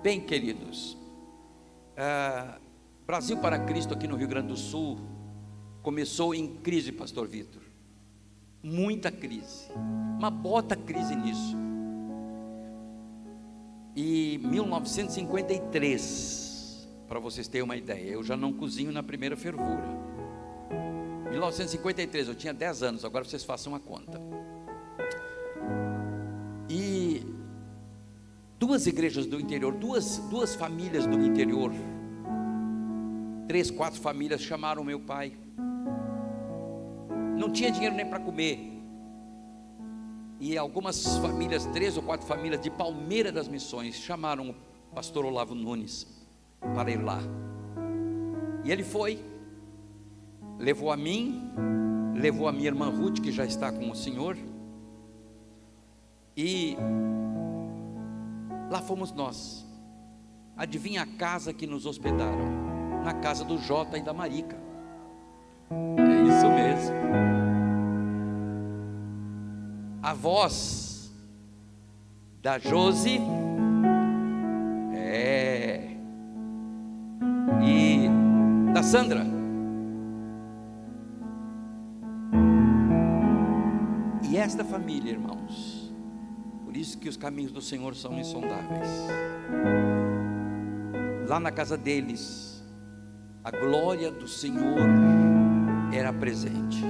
Bem, queridos, Brasil para Cristo aqui no Rio Grande do Sul começou em crise, pastor Vitor. Muita crise, uma bota crise nisso. E 1953, para vocês terem uma ideia, eu já não cozinho na primeira fervura. 1953, eu tinha 10 anos, agora vocês façam uma conta. E duas igrejas do interior, duas famílias do interior, 3, 4 famílias chamaram meu pai. Não tinha dinheiro nem para comer. E algumas famílias, 3 ou 4 famílias de Palmeira das Missões, chamaram o pastor Olavo Nunes para ir lá. E ele foi, levou a mim, levou a minha irmã Ruth, que já está com o Senhor, e lá fomos nós. Adivinha a casa que nos hospedaram? Na casa do Jota e da Marica. É isso mesmo. Avós da Josi, e da Sandra. E esta família, irmãos, por isso que os caminhos do Senhor são insondáveis. Lá na casa deles, a glória do Senhor era presente.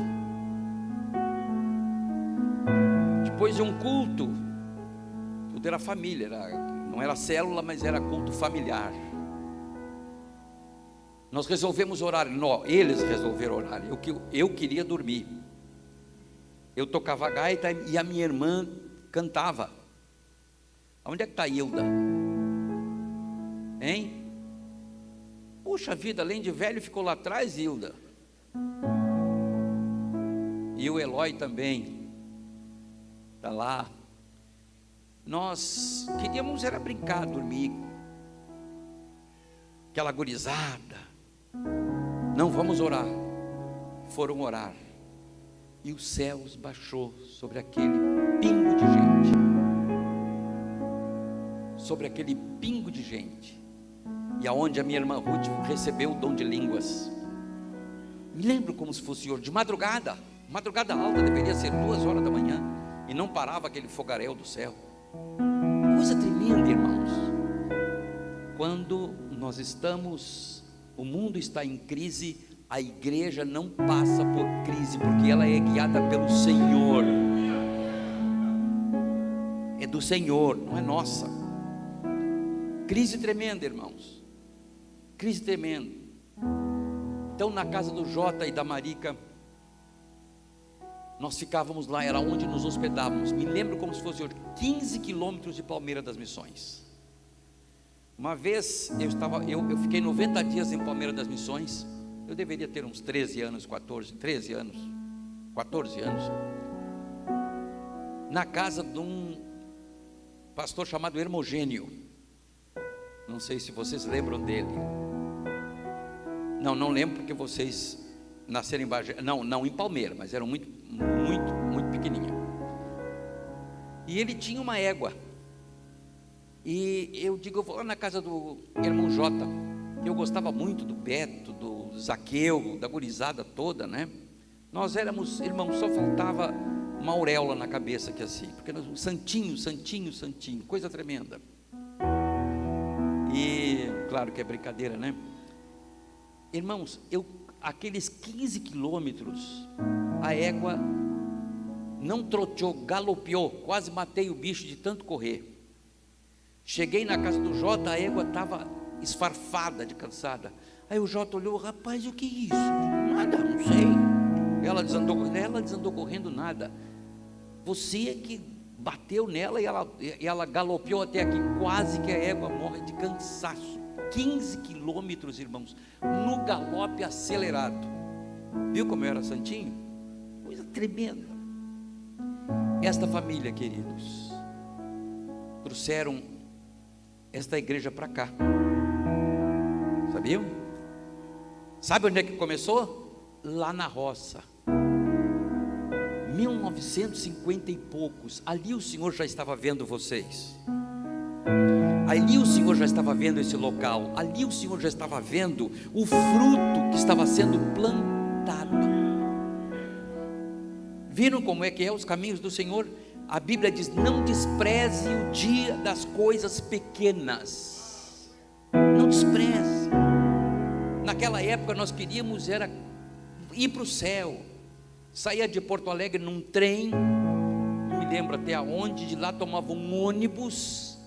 Depois de um culto, tudo era família, não era célula, mas era culto familiar. Nós resolvemos orar, eles resolveram orar, eu queria dormir. Eu tocava gaita e a minha irmã cantava. Onde é que está a Hilda? Hein? Puxa vida, além de velho ficou lá atrás, Hilda. E o Eloy também está lá. Nós queríamos era brincar, dormir. Aquela gurizada. Não, vamos orar. Foram orar. E os céus baixou sobre aquele pingo de gente. Sobre aquele pingo de gente. E aonde a minha irmã Ruth recebeu o dom de línguas. Me lembro como se fosse hoje, de madrugada. Madrugada alta, deveria ser 2 horas da manhã. E não parava aquele fogaréu do céu. Coisa tremenda, irmãos. Quando nós estamos, o mundo está em crise, a igreja não passa por crise, porque ela é guiada pelo Senhor. É do Senhor, não é nossa. Crise tremenda, irmãos. Crise tremenda. Então, na casa do Jota e da Marica, nós ficávamos lá, era onde nos hospedávamos. Me lembro como se fosse hoje, 15 quilômetros de Palmeira das Missões. Uma vez eu fiquei 90 dias em Palmeira das Missões. Eu deveria ter uns 13 anos, 14 anos, na casa de um pastor chamado Hermogênio. Não sei se vocês lembram dele. Não lembro, porque vocês nasceram em Bagé. Não em Palmeira, mas eram muito pequenininho. E ele tinha uma égua. E eu digo, eu vou lá na casa do irmão Jota, que eu gostava muito do Beto, do Zaqueu, da gurizada toda, né? Nós éramos irmãos, só faltava uma auréola na cabeça que assim, porque nós, santinho, coisa tremenda. E claro que é brincadeira, né? Irmãos, aqueles 15 quilômetros, a égua não troteou, galopeou, quase matei o bicho de tanto correr. Cheguei na casa do Jota, a égua estava esfarfada de cansada. Aí o Jota olhou, rapaz, o que é isso? Nada, não sei. Ela desandou correndo, nada. Você é que bateu nela e ela galopeou até aqui, quase que a égua morre de cansaço. 15 quilômetros, irmãos, no galope acelerado. Viu como eu era santinho? Coisa tremenda. Esta família, queridos, trouxeram esta igreja para cá. Sabiam? Sabe onde é que começou? Lá na roça. 1950 e poucos. Ali o Senhor já estava vendo vocês. Ali o Senhor já estava vendo esse local, ali o Senhor já estava vendo o fruto que estava sendo plantado. Viram como é que é os caminhos do Senhor? A Bíblia diz: não despreze o dia das coisas pequenas. Não despreze. Naquela época nós queríamos era ir para o céu. Saía de Porto Alegre num trem, não me lembro até aonde, de lá tomava um ônibus,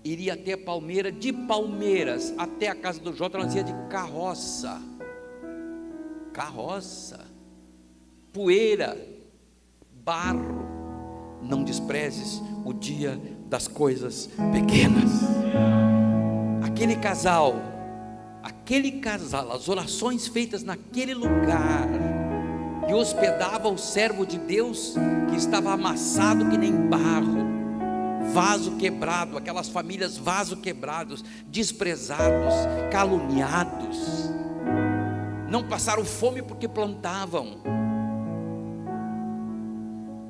iria até Palmeiras, de Palmeiras até a casa do Jota nós ia de carroça, poeira, barro. Não desprezes o dia das coisas pequenas. Aquele casal, as orações feitas naquele lugar, que hospedava o servo de Deus, que estava amassado que nem barro, vaso quebrado, aquelas famílias vaso quebrados, desprezados, caluniados, não passaram fome porque plantavam.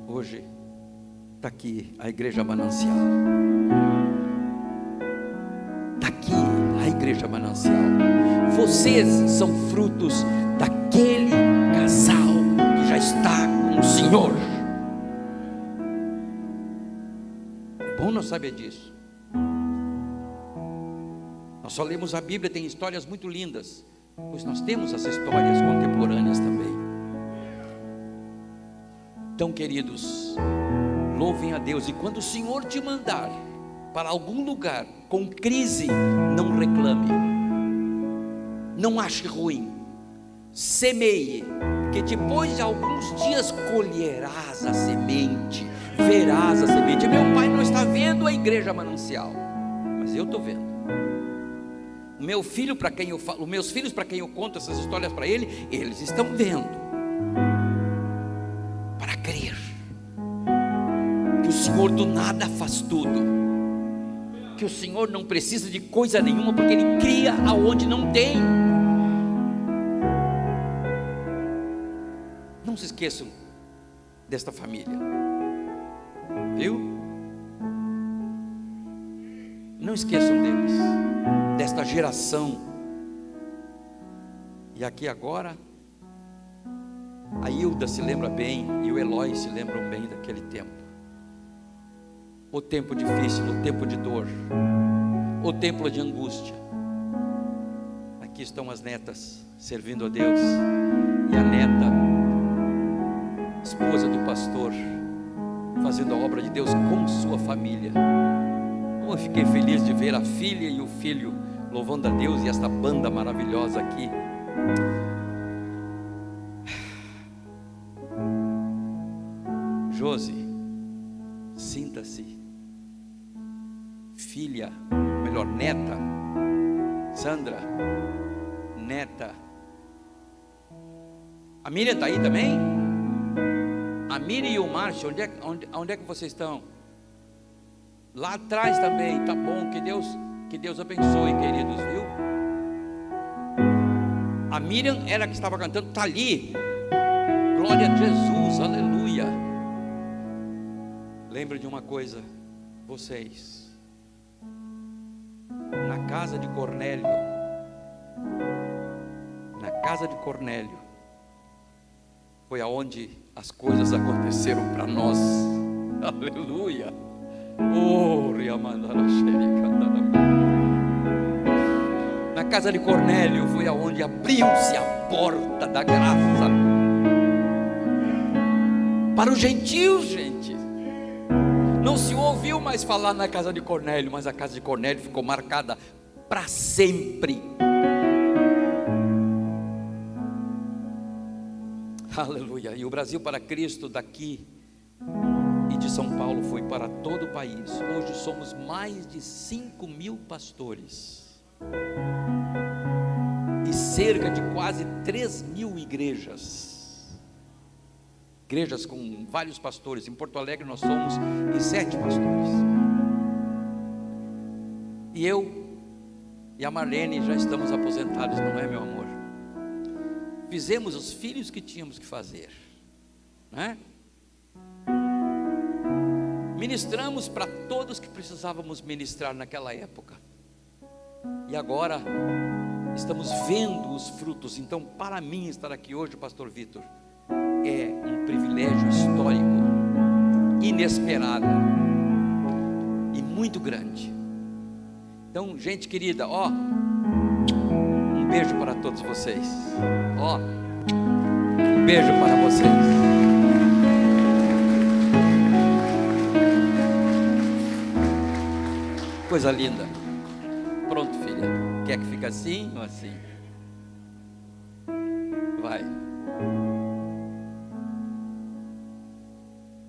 Hoje está aqui a Igreja Manancial, está aqui a Igreja Manancial. Vocês são frutos daquele casal que já está com o Senhor. É bom nós saber disso. Nós só lemos a Bíblia, tem histórias muito lindas, pois nós temos as histórias contemporâneas também. Então, queridos, louvem a Deus, e quando o Senhor te mandar para algum lugar com crise, não reclame, não ache ruim, semeie, porque depois de alguns dias colherás a semente, verás a semente. Meu pai não está vendo a Igreja Manancial, mas eu estou vendo. O meu filho, para quem eu falo, os meus filhos, para quem eu conto essas histórias para ele, eles estão vendo. Para crer que o Senhor do nada faz tudo, que o Senhor não precisa de coisa nenhuma, porque Ele cria aonde não tem. Não se esqueçam desta família, viu? Não esqueçam deles, desta geração. E aqui agora, a Hilda se lembra bem, e o Eloy se lembram bem daquele tempo. O tempo difícil, o tempo de dor, o tempo de angústia. Aqui estão as netas servindo a Deus, e a neta, esposa do pastor, fazendo a obra de Deus com sua família. Como eu fiquei feliz de ver a filha e o filho louvando a Deus, e esta banda maravilhosa aqui. Josi, sinta-se filha, melhor, neta. Sandra, neta. A Miriam está aí também? A Miriam e o Márcio, onde é que vocês estão? Lá atrás também, tá bom, que Deus abençoe, queridos, viu? A Miriam era a que estava cantando, está ali. Glória a Jesus, aleluia. Lembra de uma coisa, vocês, na casa de Cornélio, foi aonde as coisas aconteceram para nós, aleluia. Na casa de Cornélio foi aonde abriu-se a porta da graça para os gentios, gente. Não se ouviu mais falar na casa de Cornélio, mas a casa de Cornélio ficou marcada para sempre. Aleluia. E o Brasil para Cristo daqui e de São Paulo foi para todo o país. Hoje somos mais de 5.000 pastores e cerca de quase 3.000 igrejas com vários pastores. Em Porto Alegre nós somos 7 pastores, e eu e a Marlene já estamos aposentados, não é, meu amor? Fizemos os filhos que tínhamos que fazer, né? Ministramos para todos que precisávamos ministrar naquela época. E agora estamos vendo os frutos. Então, para mim estar aqui hoje, pastor Vitor, é um privilégio histórico, inesperado e muito grande. Então, gente querida, um beijo para todos vocês. Um beijo para vocês. Coisa linda. Pronto, filha. Quer que fique assim ou assim? Vai.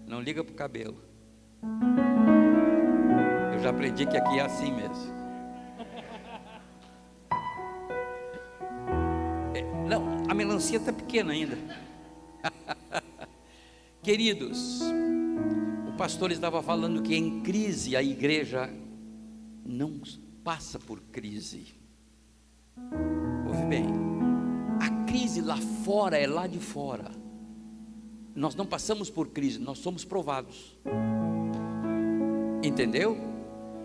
Não liga pro cabelo. Eu já aprendi que aqui é assim mesmo. Não, a melancia está pequena ainda. Queridos, o pastor estava falando que em crise a igreja não passa por crise. Ouve bem, a crise lá fora é lá de fora. Nós não passamos por crise, nós somos provados. Entendeu?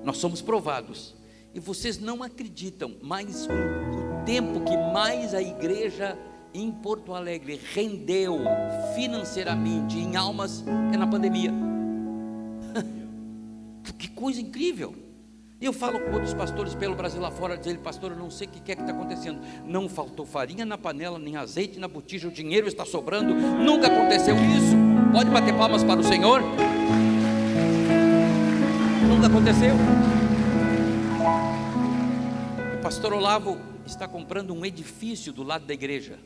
Nós somos provados. E vocês não acreditam, mas o tempo que mais a igreja em Porto Alegre rendeu financeiramente em almas é na pandemia. Que coisa incrível. Eu falo com outros pastores pelo Brasil lá fora, dizendo: pastor, eu não sei o que é que está acontecendo. Não faltou farinha na panela, nem azeite na botija, o dinheiro está sobrando. Nunca aconteceu isso. Pode bater palmas para o Senhor? Nunca aconteceu. O pastor Olavo está comprando um edifício do lado da igreja.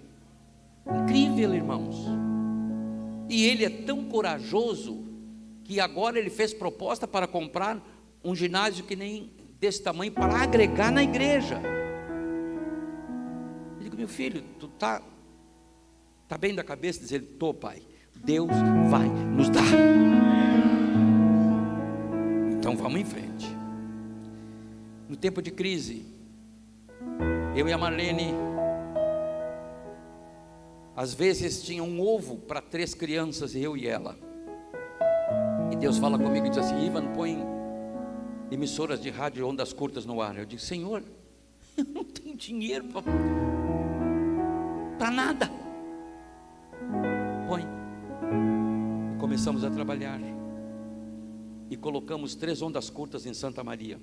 Incrível, irmãos. E ele é tão corajoso que agora ele fez proposta para comprar um ginásio que nem desse tamanho para agregar na igreja. Eu digo: meu filho, tu tá bem da cabeça? Diz ele: tô, pai. Deus vai nos dar. Então vamos em frente. No tempo de crise, eu e a Marlene, às vezes tinha um ovo para 3 crianças, eu e ela. E Deus fala comigo e diz assim: Ivan, põe emissoras de rádio de ondas curtas no ar. Eu digo: Senhor, eu não tenho dinheiro para nada. Põe. E começamos a trabalhar e colocamos 3 ondas curtas em Santa Maria,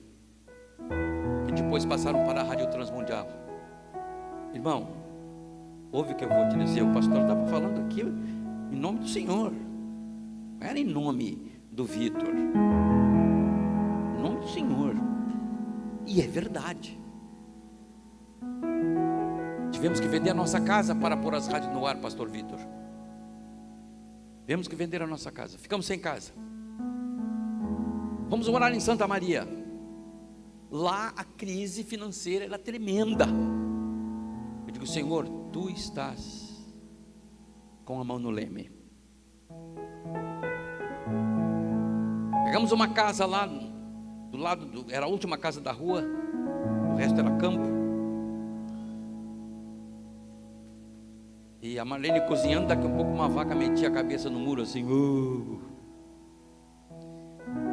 que depois passaram para a Rádio Transmundial. Irmão, ouve o que eu vou te dizer. O pastor estava falando aqui em nome do Senhor, não era em nome do Vitor, em nome do Senhor. E é verdade. Tivemos que vender a nossa casa para pôr as rádios no ar, pastor Vitor. Tivemos que vender a nossa casa, ficamos sem casa. Vamos morar em Santa Maria. Lá a crise financeira era tremenda. Eu digo: Senhor, tu estás com a mão no leme. Pegamos uma casa lá do lado, era a última casa da rua, o resto era campo. E a Marlene cozinhando, daqui a pouco uma vaca metia a cabeça no muro assim.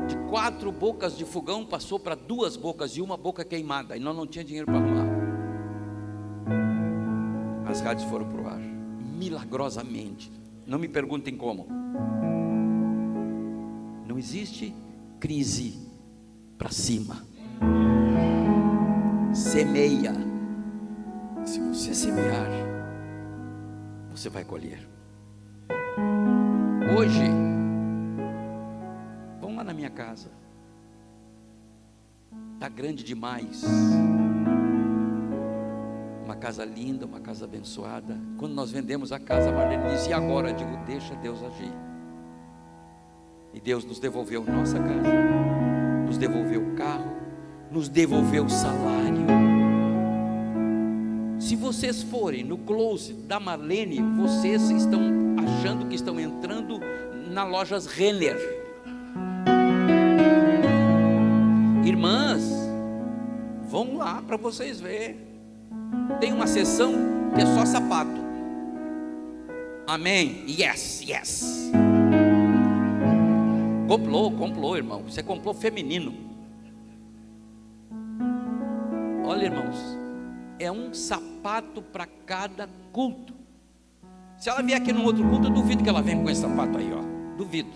De 4 bocas de fogão passou para 2 bocas e uma boca queimada. E nós não tínhamos dinheiro para arrumar. As rádios foram para o ar, milagrosamente. Não me perguntem como. Não existe crise para cima. Semeia. Se você semear, você vai colher. Hoje, vão lá na minha casa. Está grande demais. Uma casa linda, uma casa abençoada. Quando nós vendemos a casa, a Marlene disse: e agora? Eu digo: deixa Deus agir. E Deus nos devolveu nossa casa, nos devolveu o carro, nos devolveu o salário. Se vocês forem no closet da Marlene, vocês estão achando que estão entrando na lojas Renner. Irmãs, vão lá para vocês verem. Tem uma seção que é só sapato. Amém? Yes, yes. Complô, irmão. Isso é complô feminino. Olha, irmãos, é um sapato para cada culto. Se ela vier aqui num outro culto, eu duvido que ela venha com esse sapato aí, ó. Duvido.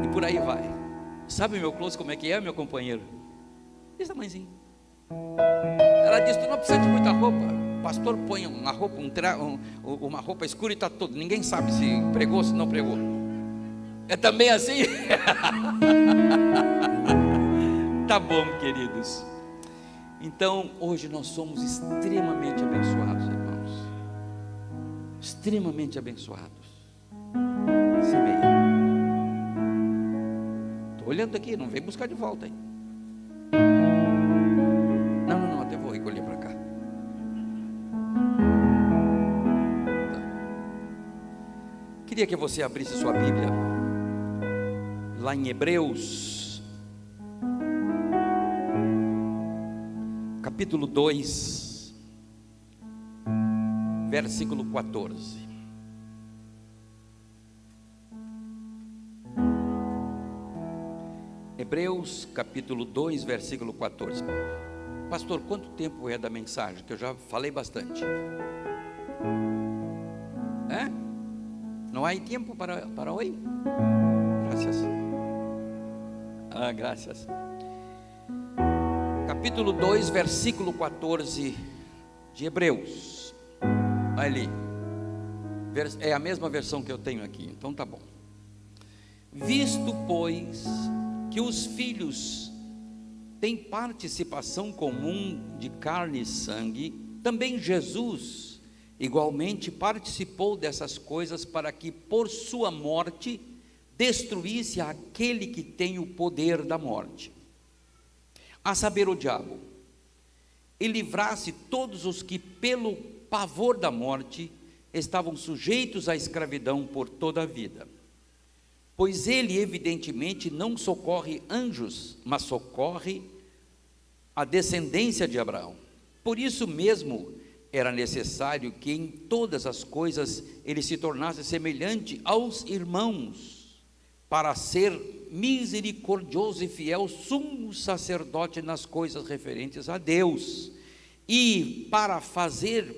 E por aí vai. Sabe meu close como é que é, meu companheiro? Desse tamanhozinho. Ela disse: tu não precisa de muita roupa. O pastor põe uma roupa, uma roupa escura e está tudo. Ninguém sabe se pregou ou se não pregou. É também assim? Tá bom, queridos. Então, hoje nós somos extremamente abençoados, irmãos. Extremamente abençoados. Se meia. Estou olhando aqui, não vem buscar de volta aí. Não, até vou recolher para cá. Tá. Queria que você abrisse sua Bíblia lá em Hebreus, capítulo 2, versículo 14. Hebreus capítulo 2, versículo 14. Pastor, quanto tempo é da mensagem? Que eu já falei bastante. Não há tempo para hoje? Graças. Graças. Capítulo 2, versículo 14 de Hebreus. Ali. É a mesma versão que eu tenho aqui, então tá bom. Visto, pois, que os filhos têm participação comum de carne e sangue, também Jesus igualmente participou dessas coisas, para que por sua morte destruísse aquele que tem o poder da morte, a saber, o diabo, e livrasse todos os que pelo pavor da morte estavam sujeitos à escravidão por toda a vida. Pois ele evidentemente não socorre anjos, mas socorre a descendência de Abraão. Por isso mesmo era necessário que em todas as coisas ele se tornasse semelhante aos irmãos, para ser misericordioso e fiel sumo sacerdote nas coisas referentes a Deus, e para fazer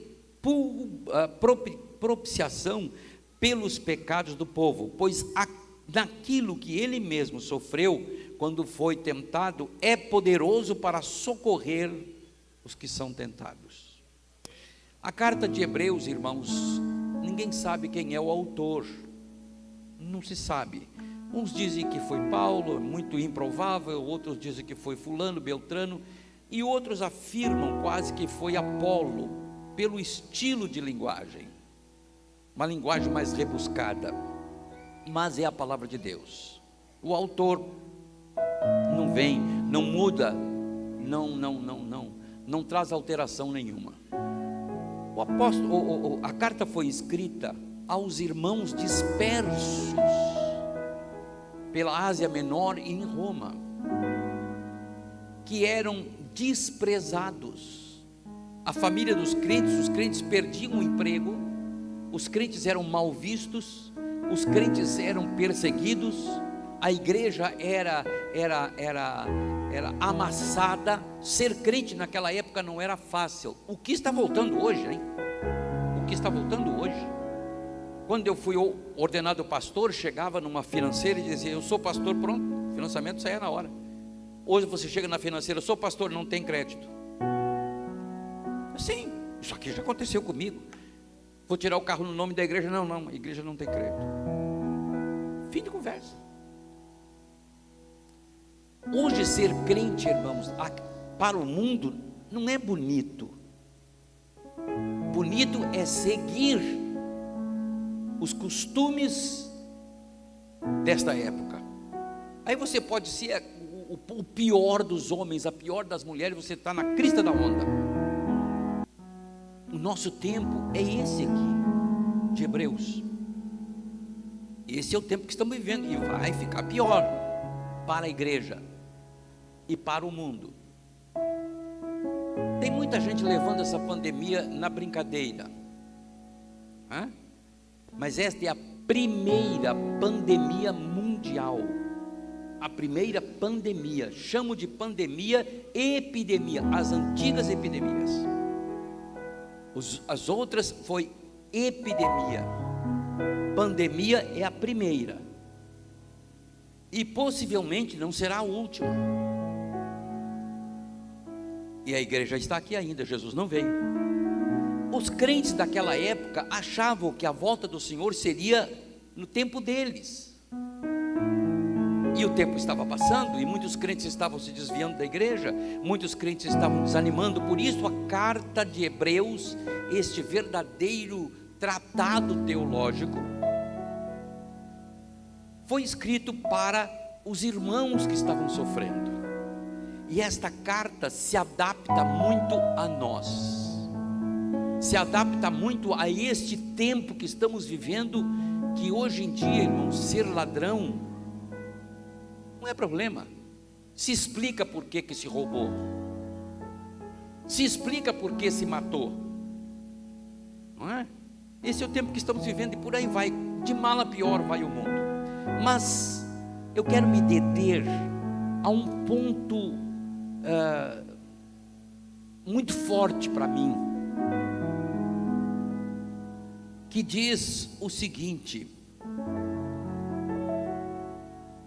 propiciação pelos pecados do povo, pois naquilo que ele mesmo sofreu quando foi tentado, é poderoso para socorrer os que são tentados. A carta de Hebreus, irmãos, ninguém sabe quem é o autor, não se sabe. Uns dizem que foi Paulo, muito improvável, outros dizem que foi fulano, Beltrano, e outros afirmam quase que foi Apolo, pelo estilo de linguagem, uma linguagem mais rebuscada, mas é a palavra de Deus. O autor não vem, não muda, não traz alteração nenhuma. O apóstolo, a carta foi escrita aos irmãos dispersos pela Ásia Menor e em Roma, que eram desprezados. A família dos crentes, os crentes perdiam o emprego, os crentes eram mal vistos, os crentes eram perseguidos, a igreja era amassada. Ser crente naquela época não era fácil. O que está voltando hoje, hein? O que está voltando hoje? Quando eu fui ordenado pastor, chegava numa financeira e dizia: eu sou pastor, pronto, o financiamento saía na hora. Hoje você chega na financeira: eu sou pastor, não tem crédito. Sim, isso aqui já aconteceu comigo. Vou tirar o carro no nome da igreja. Não, a igreja não tem crédito. Fim de conversa. Hoje ser crente, irmãos, para o mundo não é bonito. Bonito é seguir os costumes desta época. Aí você pode ser o pior dos homens, a pior das mulheres, você está na crista da onda. O nosso tempo é esse aqui, de Hebreus. Esse é o tempo que estamos vivendo, e vai ficar pior para a igreja e para o mundo. Tem muita gente levando essa pandemia na brincadeira, mas esta é a primeira pandemia mundial. A primeira pandemia, chamo de pandemia, epidemia, as antigas epidemias. As outras foi epidemia. Pandemia é a primeira. E possivelmente não será a última. E a igreja está aqui ainda, Jesus não veio. Os crentes daquela época achavam que a volta do Senhor seria no tempo deles. E o tempo estava passando, e muitos crentes estavam se desviando da igreja, muitos crentes estavam desanimando. Por isso a carta de Hebreus, este verdadeiro tratado teológico, foi escrito para os irmãos que estavam sofrendo. E esta carta se adapta muito a nós, se adapta muito a este tempo que estamos vivendo, que hoje em dia, irmãos, ser ladrão não é problema. Se explica por que se roubou, se explica por que se matou, não é? Esse é o tempo que estamos vivendo, e por aí vai, de mal a pior vai o mundo. Mas eu quero me deter a um ponto muito forte para mim, que diz o seguinte: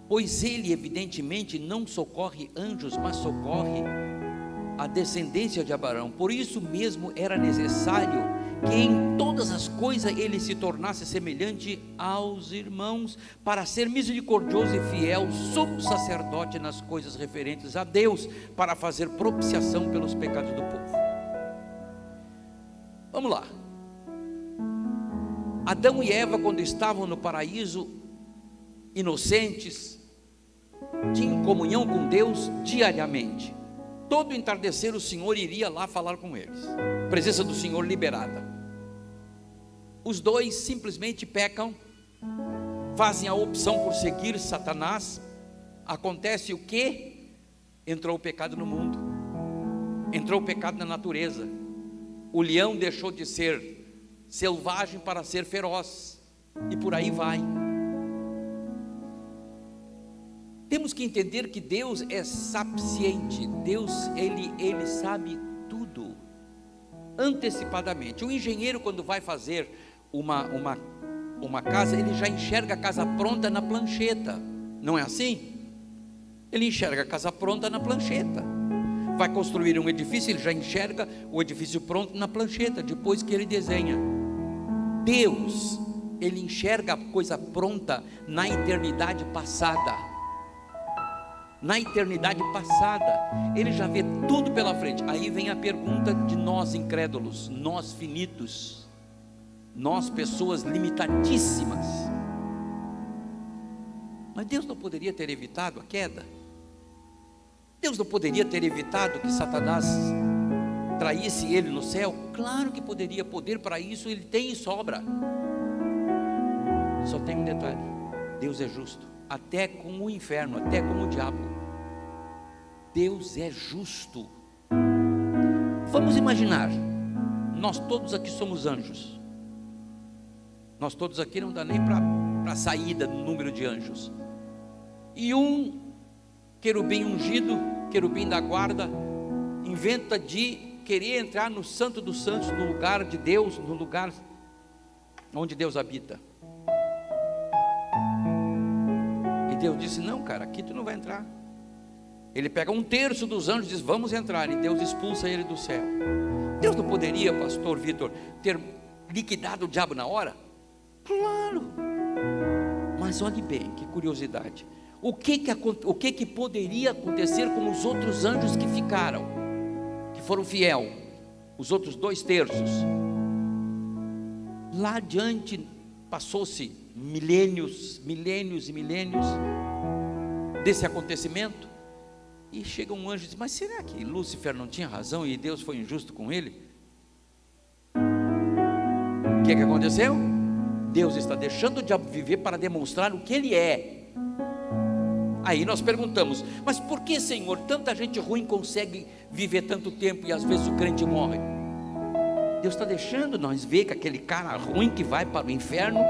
pois ele evidentemente não socorre anjos, mas socorre a descendência de Abraão. Por isso mesmo era necessário que em todas as coisas ele se tornasse semelhante aos irmãos, para ser misericordioso e fiel, sumo sacerdote nas coisas referentes a Deus, para fazer propiciação pelos pecados do povo. Vamos lá. Adão e Eva, quando estavam no paraíso, inocentes, tinham comunhão com Deus diariamente. Todo entardecer o Senhor iria lá falar com eles, presença do Senhor liberada. Os dois simplesmente pecam, fazem a opção por seguir Satanás. Acontece o que? Entrou o pecado no mundo, entrou o pecado na natureza. O leão deixou de ser selvagem para ser feroz, e por aí vai. Temos que entender que Deus é sapiente. Deus, ele sabe tudo antecipadamente. O engenheiro, quando vai fazer uma casa, ele já enxerga a casa pronta na plancheta, não é assim? Ele enxerga a casa pronta na plancheta. Vai construir um edifício, ele já enxerga o edifício pronto na plancheta, depois que ele desenha. Deus, ele enxerga a coisa pronta na eternidade passada. Na eternidade passada, ele já vê tudo pela frente. Aí vem a pergunta de nós incrédulos, nós finitos, nós pessoas limitadíssimas. Mas Deus não poderia ter evitado a queda? Deus não poderia ter evitado que Satanás traísse ele no céu? Claro que poderia. Poder para isso ele tem e sobra. Só tem um detalhe: Deus é justo, até com o inferno, até com o diabo. Deus é justo. Vamos imaginar, nós todos aqui somos anjos. Nós todos aqui não dá nem para saída no número de anjos. E um querubim ungido, querubim da guarda, inventa de querer entrar no santo dos santos, no lugar de Deus, no lugar onde Deus habita. E Deus disse: não, cara, aqui tu não vai entrar. Ele pega 1/3 dos anjos e diz: vamos entrar, e Deus expulsa ele do céu. Deus não poderia, pastor Vitor, ter liquidado o diabo na hora? Claro. Mas olhe bem, que curiosidade. O que poderia acontecer com os outros anjos que ficaram, que foram fiel, os outros 2/3? Lá adiante passou-se milênios e milênios desse acontecimento, e chega um anjo e diz: mas será que Lúcifer não tinha razão e Deus foi injusto com ele? O que aconteceu? Deus está deixando o diabo viver para demonstrar o que ele é. Aí nós perguntamos: mas por que, Senhor, tanta gente ruim consegue viver tanto tempo e às vezes o crente morre? Deus está deixando nós ver que aquele cara ruim que vai para o inferno,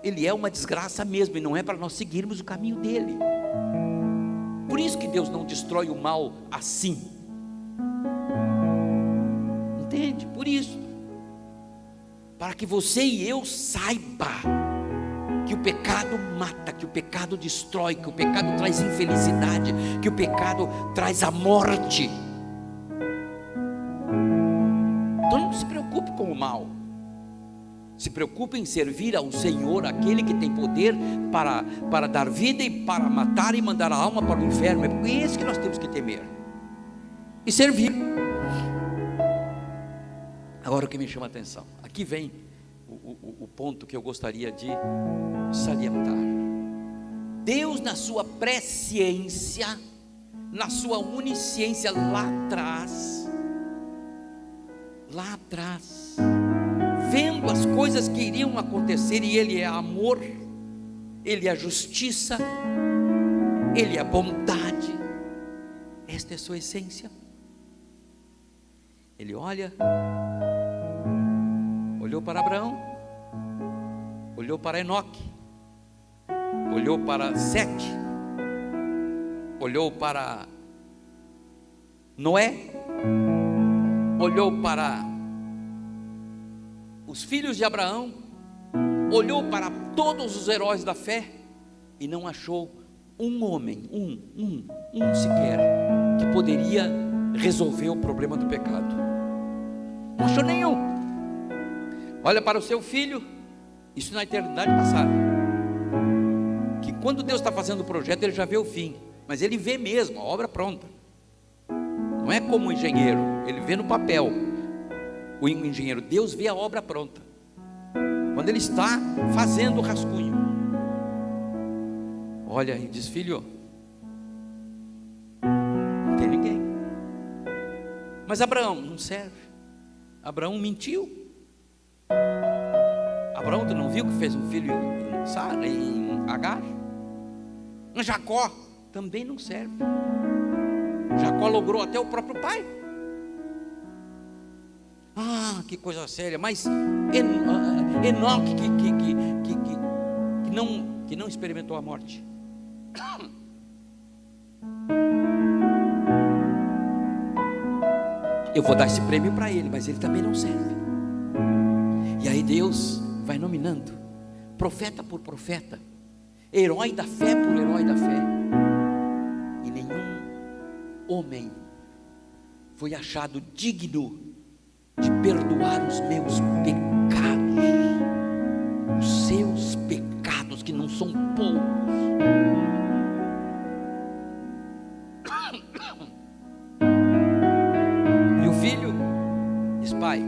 ele é uma desgraça mesmo, e não é para nós seguirmos o caminho dele. Por isso que Deus não destrói o mal assim. Entende? Por isso. Para que você e eu saiba que o pecado mata, que o pecado destrói, que o pecado traz infelicidade, que o pecado traz a morte. Então não se preocupe com o mal. Se preocupe em servir ao Senhor, aquele que tem poder para dar vida e para matar e mandar a alma para o inferno. É esse que nós temos que temer e servir. Agora o que me chama a atenção, aqui vem o ponto que eu gostaria de salientar. Deus, na sua presciência, na sua onisciência lá atrás, vendo as coisas que iriam acontecer, e Ele é amor, Ele é justiça, Ele é bondade, esta é a sua essência. Ele olhou para Abraão, olhou para Enoque, olhou para Sete, olhou para Noé, olhou para os filhos de Abraão, olhou para todos os heróis da fé e não achou um homem, um sequer, que poderia resolver o problema do pecado. Não achou nenhum. Olha para o seu filho, isso na eternidade passada, que quando Deus está fazendo o projeto, Ele já vê o fim, mas Ele vê mesmo a obra pronta. Não é como o engenheiro, ele vê no papel. O engenheiro, Deus vê a obra pronta, quando Ele está fazendo o rascunho. Olha e diz: filho, não tem ninguém. Mas Abraão não serve. Abraão mentiu. Abraão, tu não viu que fez um filho em Sara, em Agar? Jacó também não serve. Jacó logrou até o próprio pai. Ah, que coisa séria. Mas Enoque que não experimentou a morte. Eu vou dar esse prêmio para ele, mas ele também não serve. E aí Deus vai nominando, profeta por profeta, herói da fé por herói da fé, e nenhum homem foi achado digno de perdoar os meus pecados, os seus pecados, que não são poucos. E o filho diz: pai,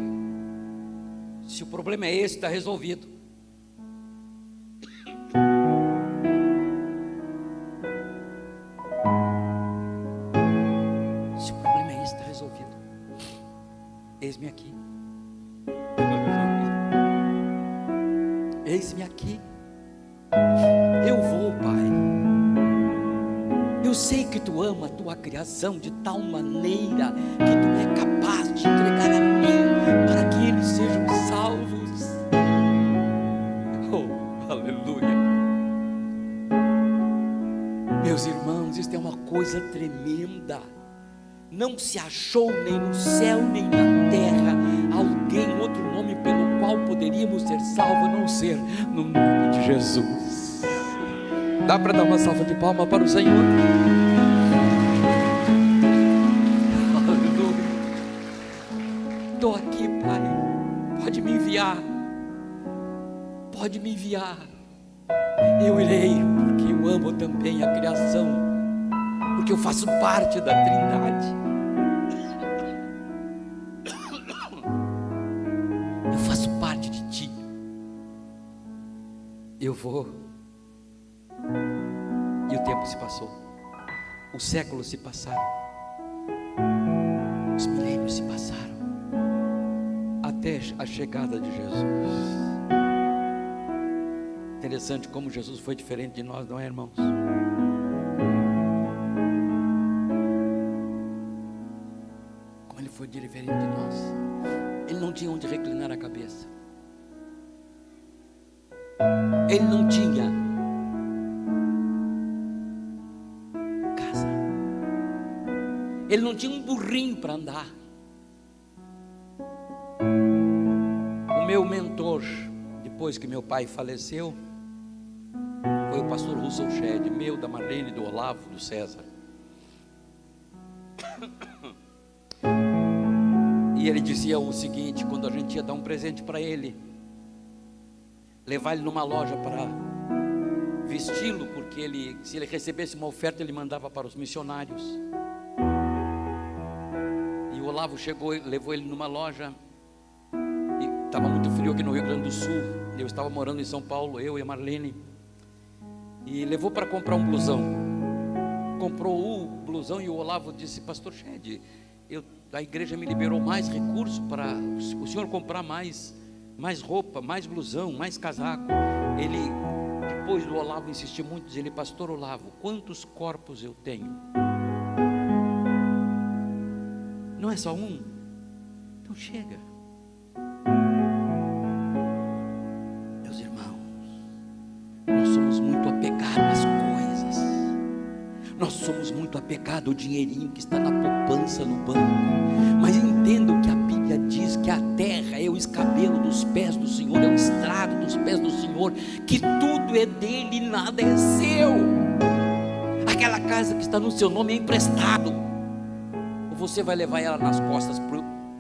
se o problema é esse, está resolvido. Se o problema é esse, está resolvido. Eis-me aqui. Eis-me aqui. Eu vou, pai. Eu sei que tu ama a tua criação de tal maneira que tu é capaz de entregar a mim para que eles sejam salvos. Oh, aleluia. Meus irmãos, isto é uma coisa tremenda. Não se achou nem no céu nem na terra alguém, outro nome pelo qual poderíamos ser salvos, a não ser no nome de Jesus. Dá para dar uma salva de palmas para o Senhor? Aleluia. Estou aqui, Pai. Pode me enviar. Pode me enviar. Eu irei, porque eu amo também a criação, porque eu faço parte da Trindade. Eu faço parte de Ti. Eu vou. E o tempo se passou. Os séculos se passaram. Os milênios se passaram. Até a chegada de Jesus. Interessante como Jesus foi diferente de nós, não é, irmãos? Como Ele foi diferente de nós. Ele não tinha onde reclinar a cabeça. Ele não tinha casa. Ele não tinha um burrinho para andar. O meu mentor, depois que meu pai faleceu, foi o pastor Russell Shedd, meu, da Marlene, do Olavo, do César. E ele dizia o seguinte, quando a gente ia dar um presente para ele, levar ele numa loja para vesti-lo, porque ele, se ele recebesse uma oferta, ele mandava para os missionários. E o Olavo chegou, levou ele numa loja, e estava muito frio aqui no Rio Grande do Sul, eu estava morando em São Paulo, eu e a Marlene, e levou para comprar um blusão. Comprou o blusão e o Olavo disse: pastor Shedd, a igreja me liberou mais recurso para o senhor comprar mais roupa, mais blusão, mais casaco. Ele, depois do Olavo insistir muito, disse ele: pastor Olavo, quantos corpos eu tenho? Não é só um? Então chega. Meus irmãos, nós somos muito apegados às coisas. Nós somos muito apegados ao dinheirinho que está na poupança no banco. Mas entendo que a Bíblia diz que a terra é o escabelo dos pés do Senhor, é o estrado dos pés do Senhor, que tudo é dele e nada é seu. Aquela casa que está no seu nome é emprestado. Ou você vai levar ela nas costas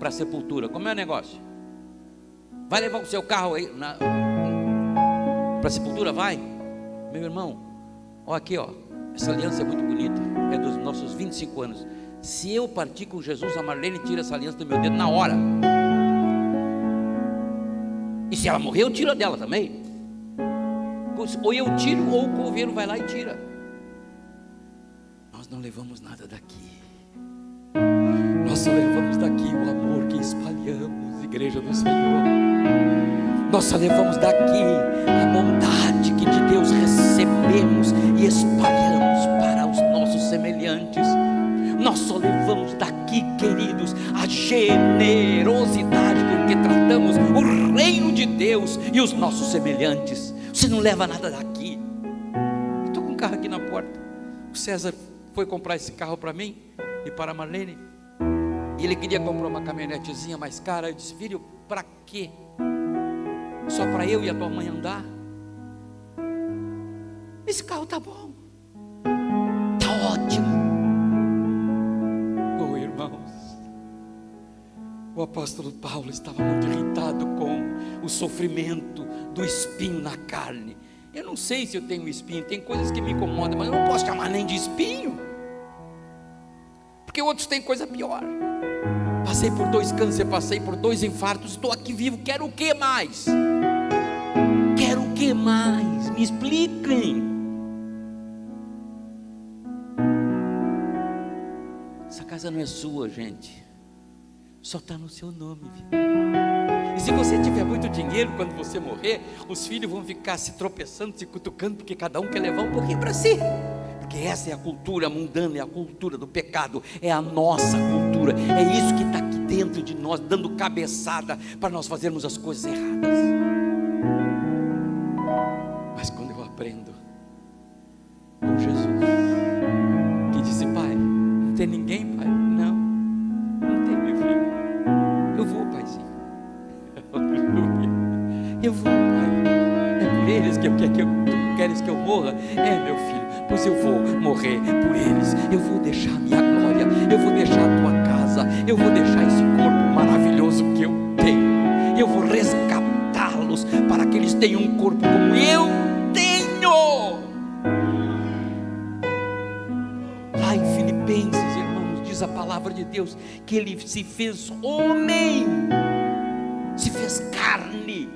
para a sepultura? Como é o negócio? Vai levar o seu carro aí para a sepultura? Vai? Meu irmão, ó aqui, ó. Essa aliança é muito bonita, é dos nossos 25 anos. Se eu partir com Jesus, a Marlene tira essa aliança do meu dedo na hora. E se ela morrer, eu tiro a dela também. Ou eu tiro, ou o coveiro vai lá e tira. Nós não levamos nada daqui. Nós só levamos daqui o amor que espalhamos, igreja do Senhor. Nós só levamos daqui a bondade que de Deus recebemos e espalhamos para os nossos semelhantes. Nós só levamos daqui, queridos, a generosidade com que tratamos o reino de Deus e os nossos semelhantes. Você não leva nada daqui. Estou com um carro aqui na porta. O César foi comprar esse carro para mim e para a Marlene. E ele queria comprar uma caminhonetezinha mais cara. Eu disse: filho, para quê? Só para eu e a tua mãe andar? Esse carro tá bom, tá ótimo. Oh, irmãos, o apóstolo Paulo estava muito irritado com o sofrimento do espinho na carne. Eu não sei se eu tenho espinho, tem coisas que me incomodam, mas eu não posso chamar nem de espinho, porque outros têm coisa pior. Passei por 2 cânceres, passei por 2 infartos, estou aqui vivo, quero o que mais? Quero o que mais? Me expliquem. Essa casa não é sua, gente, só está no seu nome, viu? E se você tiver muito dinheiro, quando você morrer, os filhos vão ficar se tropeçando, se cutucando, porque cada um quer levar um pouquinho para si. Porque essa é a cultura mundana, é a cultura do pecado, é a nossa cultura, é isso que está aqui dentro de nós, dando cabeçada para nós fazermos as coisas erradas. Mas quando eu aprendo com Jesus, que disse: pai, não tem ninguém, pai? Não, não tem, meu filho. Eu vou, paizinho. Eu vou, pai. É por eles que tu queres que eu morra? É, meu filho. Pois eu vou morrer por eles. Eu vou deixar minha glória, eu vou deixar a tua casa, eu vou deixar esse corpo maravilhoso que eu tenho, eu vou resgatá-los para que eles tenham um corpo como eu tenho. Lá em Filipenses, irmãos, diz a palavra de Deus que ele se fez homem, se fez carne.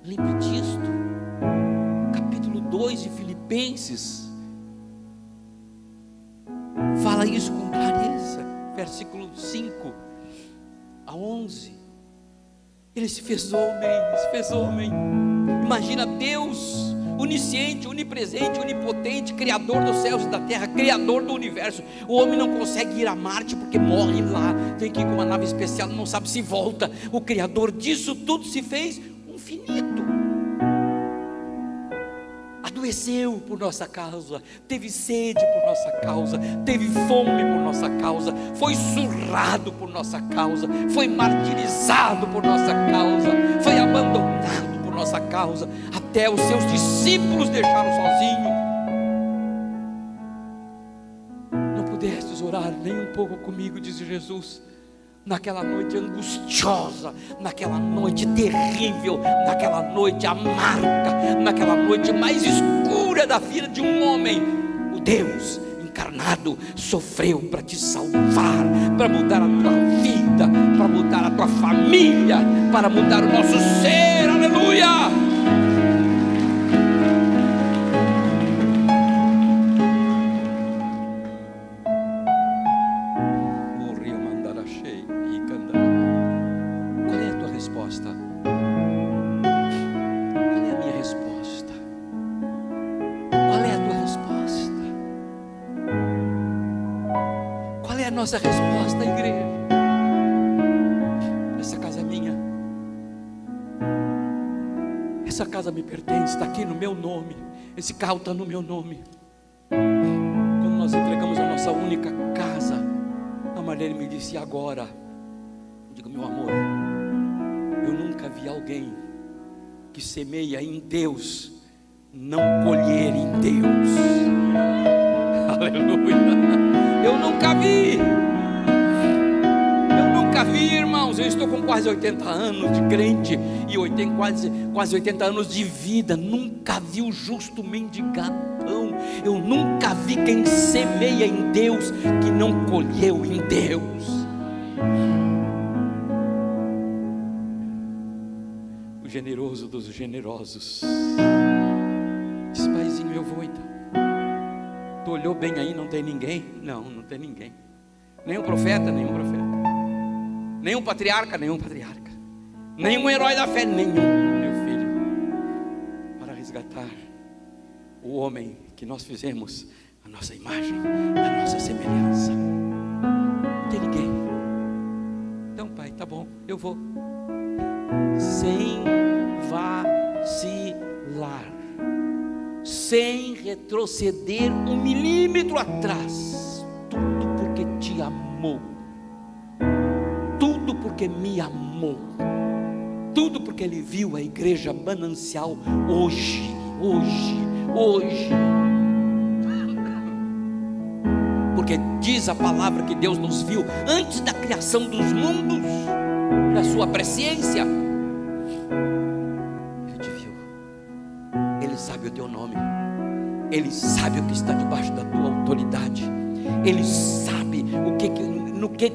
Lembre disto. 2 de Filipenses fala isso com clareza, versículo 5 a 11. Ele se fez homem, Imagina Deus, onisciente, onipresente, onipotente, criador dos céus e da terra, criador do universo. O homem não consegue ir a Marte porque morre lá, tem que ir com uma nave especial, não sabe se volta. O criador disso tudo se fez um finito. adoeceu por nossa causa, teve sede por nossa causa, teve fome por nossa causa, foi surrado por nossa causa, foi martirizado por nossa causa, foi abandonado por nossa causa, até os seus discípulos deixaram sozinho. Não pudestes orar nem um pouco comigo, diz Jesus, naquela noite angustiosa, naquela noite terrível, naquela noite amarga, naquela noite mais escura da vida de um homem. O Deus encarnado sofreu para te salvar, para mudar a tua vida, para mudar a tua família, para mudar o nosso ser. Aleluia! Nossa resposta, igreja. Essa casa é minha, essa casa me pertence, está aqui no meu nome, esse carro está no meu nome. Quando nós entregamos a nossa única casa, a Marlene me disse: e agora? Eu digo: meu amor, eu nunca vi alguém que semeia em Deus não colher em Deus. Aleluia. Eu nunca vi, irmãos. Eu estou com quase 80 anos de crente e quase 80 anos de vida. Nunca vi o justo mendigar pão. Eu nunca vi quem semeia em Deus que não colheu em Deus. O generoso dos generosos diz: paizinho, eu vou então. Tu olhou bem aí, não tem ninguém? Não, não tem ninguém. Nenhum profeta, nenhum profeta. Nenhum patriarca, nenhum patriarca. Nenhum herói da fé, nenhum, meu filho. Para resgatar o homem que nós fizemos a nossa imagem, a nossa semelhança. Não tem ninguém. Então, pai, tá bom, eu vou. Sem vacilar, sem retroceder um milímetro atrás, tudo porque te amou, tudo porque me amou, tudo porque Ele viu a igreja Manancial hoje, porque diz a palavra que Deus nos viu antes da criação dos mundos, da sua presciência. Ele sabe o teu nome, Ele sabe o que está debaixo da tua autoridade, Ele sabe no que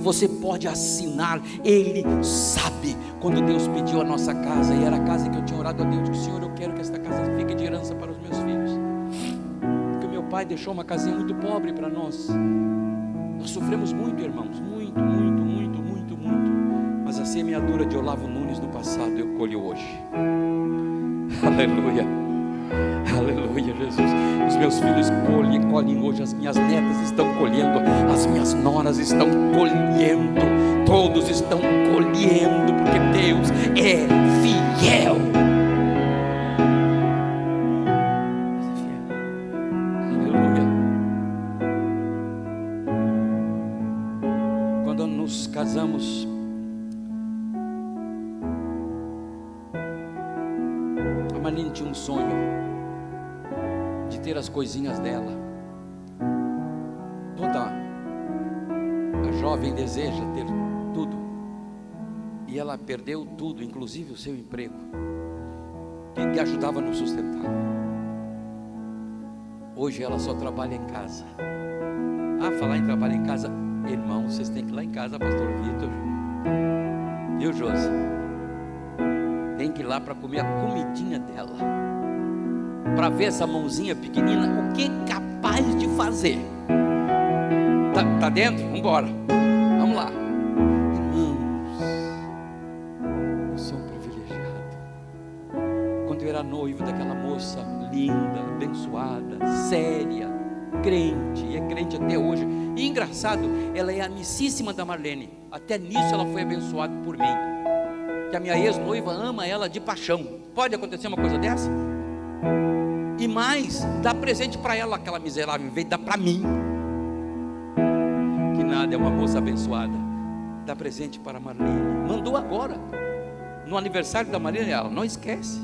você pode assinar. Ele sabe. Quando Deus pediu a nossa casa, e era a casa que eu tinha orado a Deus, disse: Senhor, eu quero que esta casa fique de herança para os meus filhos, porque o meu pai deixou uma casinha muito pobre para nós. Nós sofremos muito, irmãos, muito, mas a semeadura de Olavo Nunes no passado eu colho hoje. Aleluia, aleluia, Jesus. Os meus filhos colhem hoje, as minhas netas estão colhendo, as minhas noras estão colhendo, todos estão colhendo, porque Deus é fiel. Aleluia. Quando nos casamos, a Marlene tinha um sonho de ter as coisinhas dela. Toda a jovem deseja ter tudo, e ela perdeu tudo, inclusive o seu emprego, que ajudava a nos sustentar. Hoje ela só trabalha em casa. Falar em trabalho em casa, irmão, vocês têm que ir lá em casa, pastor Vitor, viu, Josi? Tem que ir lá para comer a comidinha dela, para ver essa mãozinha pequenina, o que é capaz de fazer. Tá dentro? Vamos embora, vamos lá. Irmãos, eu sou um privilegiado. Quando eu era noivo daquela moça linda, abençoada, séria, crente, e é crente até hoje, e engraçado, ela é amicíssima da Marlene, até nisso ela foi abençoada por mim, que a minha ex-noiva ama ela de paixão. Pode acontecer uma coisa dessa? E mais, dá presente para ela, aquela miserável, em vez de dar para mim, que nada, é uma moça abençoada. Dá presente para a Marlene. Mandou agora, no aniversário da Marlene, ela não esquece.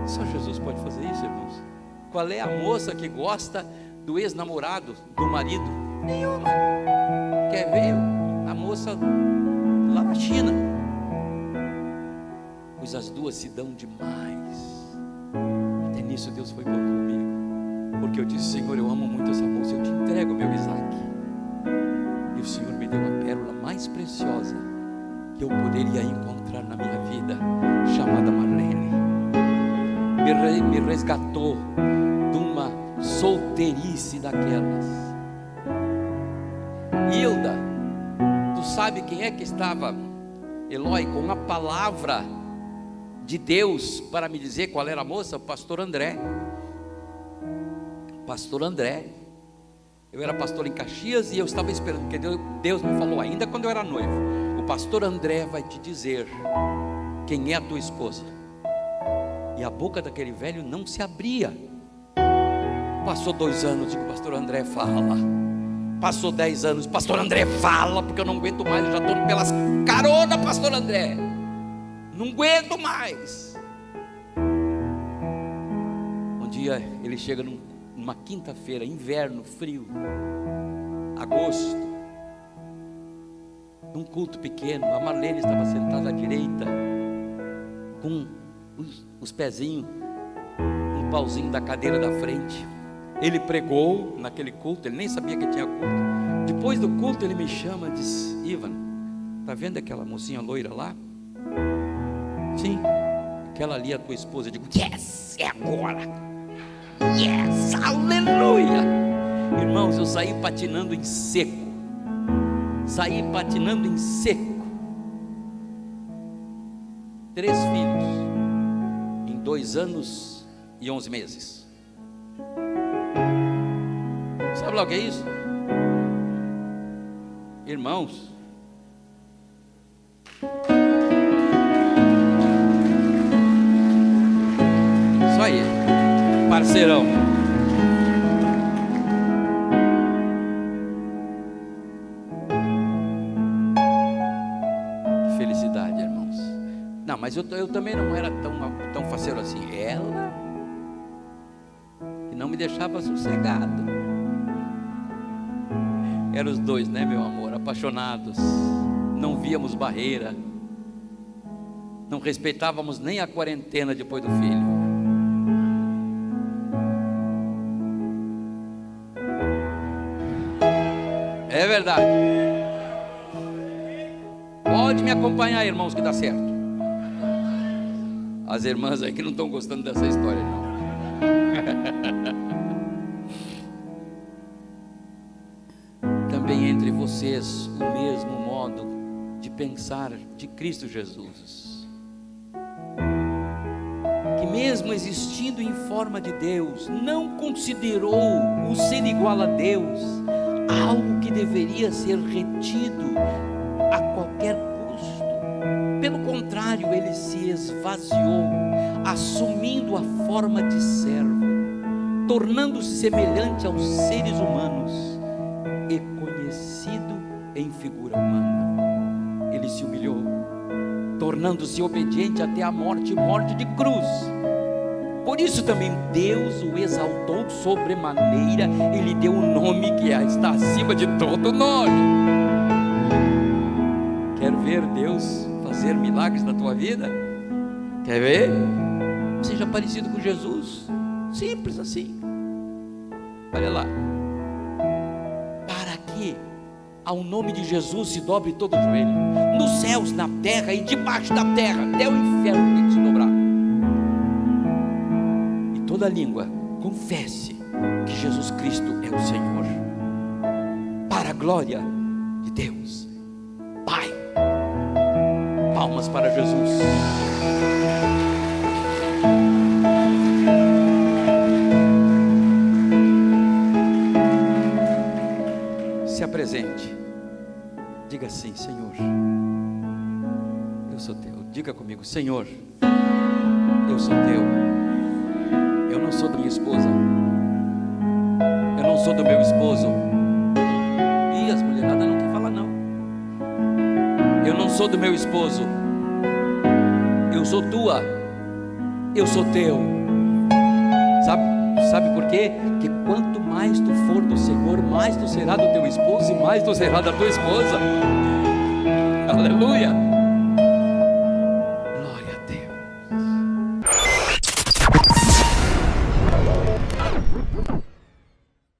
Só Jesus pode fazer isso, irmãos. Qual é a moça que gosta do ex-namorado, do marido? Nenhuma. Quer ver a moça lá na China? Pois as duas se dão demais. Até nisso Deus foi bom comigo, porque eu disse: Senhor, eu amo muito essa moça, eu te entrego meu Isaac. E o Senhor me deu a pérola mais preciosa que eu poderia encontrar na minha vida, chamada Marlene. Me resgatou de uma solteirice daquelas. Hilda, tu sabe quem é que estava, Eloy, com a palavra de Deus para me dizer qual era a moça? O pastor André. Pastor André. Eu era pastor em Caxias e eu estava esperando, porque Deus me falou ainda quando eu era noivo: o pastor André vai te dizer quem é a tua esposa. E a boca daquele velho não se abria. Passou 2 anos, digo: pastor André, fala. Passou 10 anos, pastor André, fala, porque eu não aguento mais, eu já estou pelas caronas, pastor André, não aguento mais. Um dia ele chega numa quinta-feira, inverno, frio, agosto, num culto pequeno. A Marlene estava sentada à direita, com os pezinhos, um pauzinho da cadeira da frente. Ele pregou naquele culto, ele nem sabia que tinha culto. Depois do culto ele me chama e diz: Ivan, tá vendo aquela mocinha loira lá? Sim, aquela ali é a tua esposa. Eu digo: yes, é agora. Yes, aleluia. Irmãos, eu saí patinando em seco. Saí patinando em seco. 3 filhos em 2 anos e 11 meses. Sabe lá o que é isso? Irmãos, isso aí, parceirão. Que felicidade, irmãos. Não, mas eu também não era tão faceiro assim. Ela que não me deixava sossegado. Eram os dois, né, meu amor, apaixonados. Não víamos barreira. Não respeitávamos nem a quarentena depois do filho. É verdade. Pode me acompanhar, irmãos, que dá certo. As irmãs aí que não estão gostando dessa história, não. Também entre vocês o mesmo modo de pensar de Cristo Jesus, que mesmo existindo em forma de Deus, não considerou o ser igual a Deus algo que deveria ser retido a qualquer custo. Pelo contrário, ele se esvaziou, assumindo a forma de servo, tornando-se semelhante aos seres humanos e conhecido em figura humana. Ele se humilhou, tornando-se obediente até a morte, morte de cruz. Por isso também Deus o exaltou sobremaneira e lhe deu um nome que está acima de todo nome. Quer ver Deus fazer milagres na tua vida? Quer ver? Seja parecido com Jesus. Simples assim. Olha lá. Para que ao nome de Jesus se dobre todo o joelho, nos céus, na terra e debaixo da terra, até o inferno tem que se dobrar, e toda língua confesse que Jesus Cristo é o Senhor, para a glória de Deus Pai. Palmas para Jesus. Se apresente, diga assim: Senhor, eu sou teu. Diga comigo: Senhor, eu sou teu, Eu não sou da minha esposa. Eu não sou do meu esposo. E as mulheradas não querem falar não. Eu não sou do meu esposo. Eu sou tua. Eu sou teu. Sabe por quê? Porque quanto mais tu for do Senhor, mais tu será do teu esposo e mais tu será da tua esposa. Aleluia.